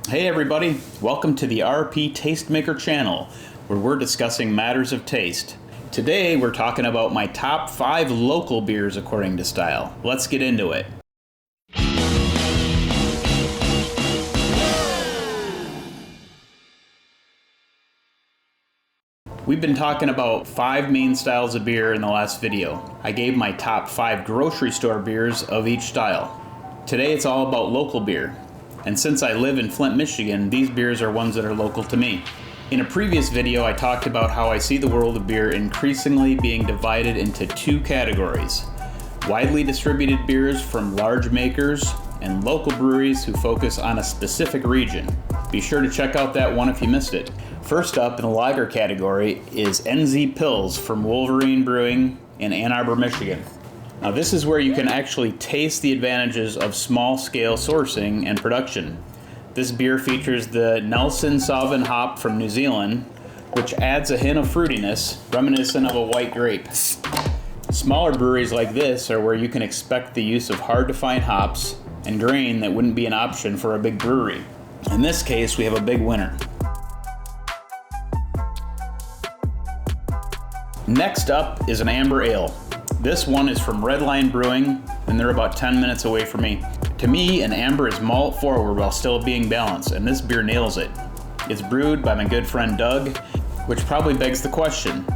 Hey everybody, welcome to the RP Tastemaker channel, where we're discussing matters of taste. Today we're talking about my top 5 local beers according to style. Let's get into it. We've been talking about 5 main styles of beer in the last video. I gave my top 5 grocery store beers of each style. Today it's all about local beer. And since I live in Flint, Michigan, these beers are ones that are local to me. In a previous video, I talked about how I see the world of beer increasingly being divided into 2 categories. Widely distributed beers from large makers and local breweries who focus on a specific region. Be sure to check out that one if you missed it. First up in the lager category is NZ Pils from Wolverine Brewing in Ann Arbor, Michigan. Now this is where you can actually taste the advantages of small-scale sourcing and production. This beer features the Nelson Sauvin hop from New Zealand, which adds a hint of fruitiness, reminiscent of a white grape. Smaller breweries like this are where you can expect the use of hard-to-find hops and grain that wouldn't be an option for a big brewery. In this case, we have a big winner. Next up is an amber ale. This one is from Redline Brewing, and they're about 10 minutes away from me. To me, an amber is malt forward while still being balanced, and this beer nails it. It's brewed by my good friend Doug, which probably begs the question,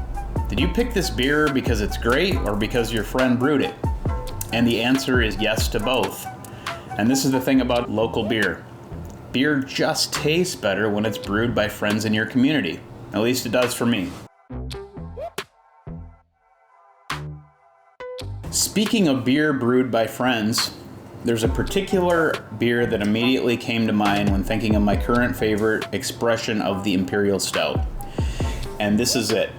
did you pick this beer because it's great or because your friend brewed it? And the answer is yes to both. And this is the thing about local beer. Beer just tastes better when it's brewed by friends in your community. At least it does for me. Speaking of beer brewed by friends, there's a particular beer that immediately came to mind when thinking of my current favorite expression of the Imperial Stout. And this is it.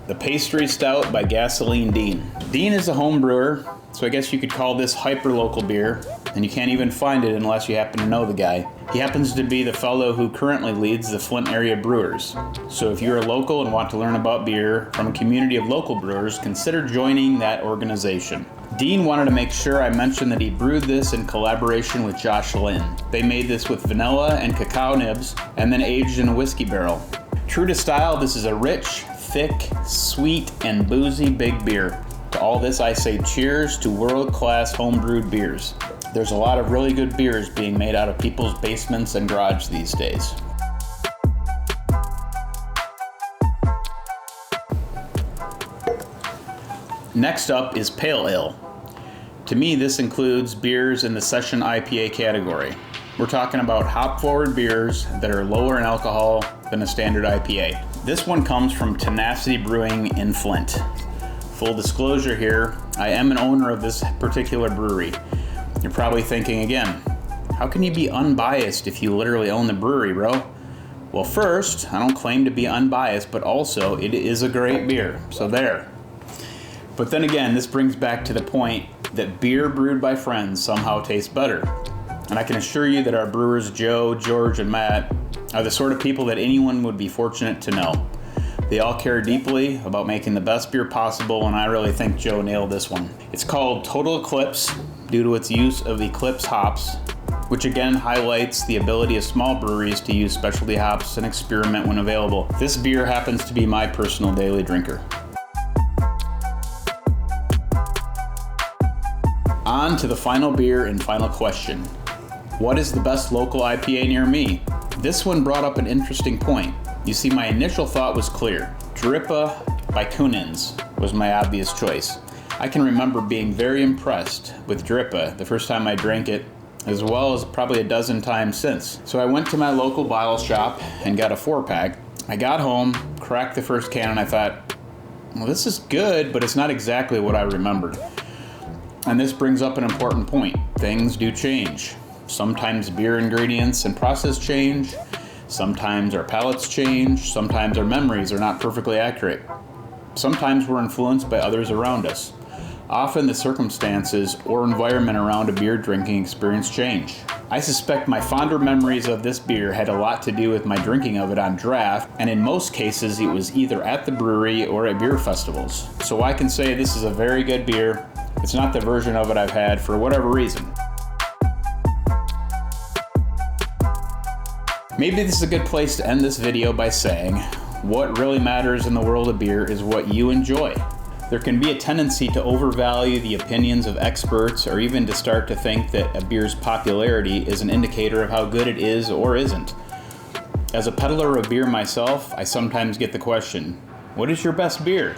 The Pastry Stout by Gasoline Dean. Dean is a home brewer, so I guess you could call this hyper-local beer, and you can't even find it unless you happen to know the guy. He happens to be the fellow who currently leads the Flint area brewers. So if you're a local and want to learn about beer from a community of local brewers, consider joining that organization. Dean wanted to make sure I mentioned that he brewed this in collaboration with Josh Lynn. They made this with vanilla and cacao nibs, and then aged in a whiskey barrel. True to style, this is a rich, thick, sweet, and boozy big beer. To all this I say cheers to world-class home-brewed beers. There's a lot of really good beers being made out of people's basements and garages these days. Next up is Pale Ale. To me, this includes beers in the Session IPA category. We're talking about hop-forward beers that are lower in alcohol than a standard IPA. This one comes from Tenacity Brewing in Flint. Full disclosure here, I am an owner of this particular brewery. You're probably thinking again, how can you be unbiased if you literally own the brewery, bro? Well, first, I don't claim to be unbiased, but also it is a great beer, so there. But then again, this brings back to the point that beer brewed by friends somehow tastes better. And I can assure you that our brewers Joe, George, and Matt are the sort of people that anyone would be fortunate to know. They all care deeply about making the best beer possible, and I really think Joe nailed this one. It's called Total Eclipse due to its use of Eclipse hops, which again highlights the ability of small breweries to use specialty hops and experiment when available. This beer happens to be my personal daily drinker. On to the final beer and final question. What is the best local IPA near me? This one brought up an interesting point. You see, my initial thought was clear. Drippa by Kunins was my obvious choice. I can remember being very impressed with Drippa the first time I drank it, as well as probably a dozen times since. So I went to my local bottle shop and got a 4-pack. I got home, cracked the first can, and I thought, well, this is good, but it's not exactly what I remembered. And this brings up an important point. Things do change. Sometimes beer ingredients and process change. Sometimes our palates change. Sometimes our memories are not perfectly accurate. Sometimes we're influenced by others around us. Often the circumstances or environment around a beer drinking experience change. I suspect my fonder memories of this beer had a lot to do with my drinking of it on draft, and in most cases it was either at the brewery or at beer festivals. So I can say this is a very good beer. It's not the version of it I've had for whatever reason. Maybe this is a good place to end this video by saying, what really matters in the world of beer is what you enjoy. There can be a tendency to overvalue the opinions of experts or even to start to think that a beer's popularity is an indicator of how good it is or isn't. As a peddler of beer myself, I sometimes get the question, what is your best beer?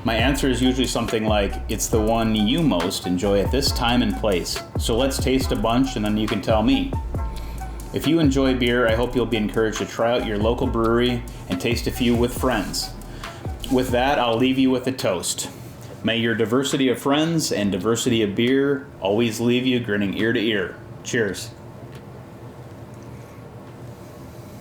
My answer is usually something like, it's the one you most enjoy at this time and place. So let's taste a bunch and then you can tell me. If you enjoy beer, I hope you'll be encouraged to try out your local brewery and taste a few with friends. With that, I'll leave you with a toast. May your diversity of friends and diversity of beer always leave you grinning ear to ear. Cheers.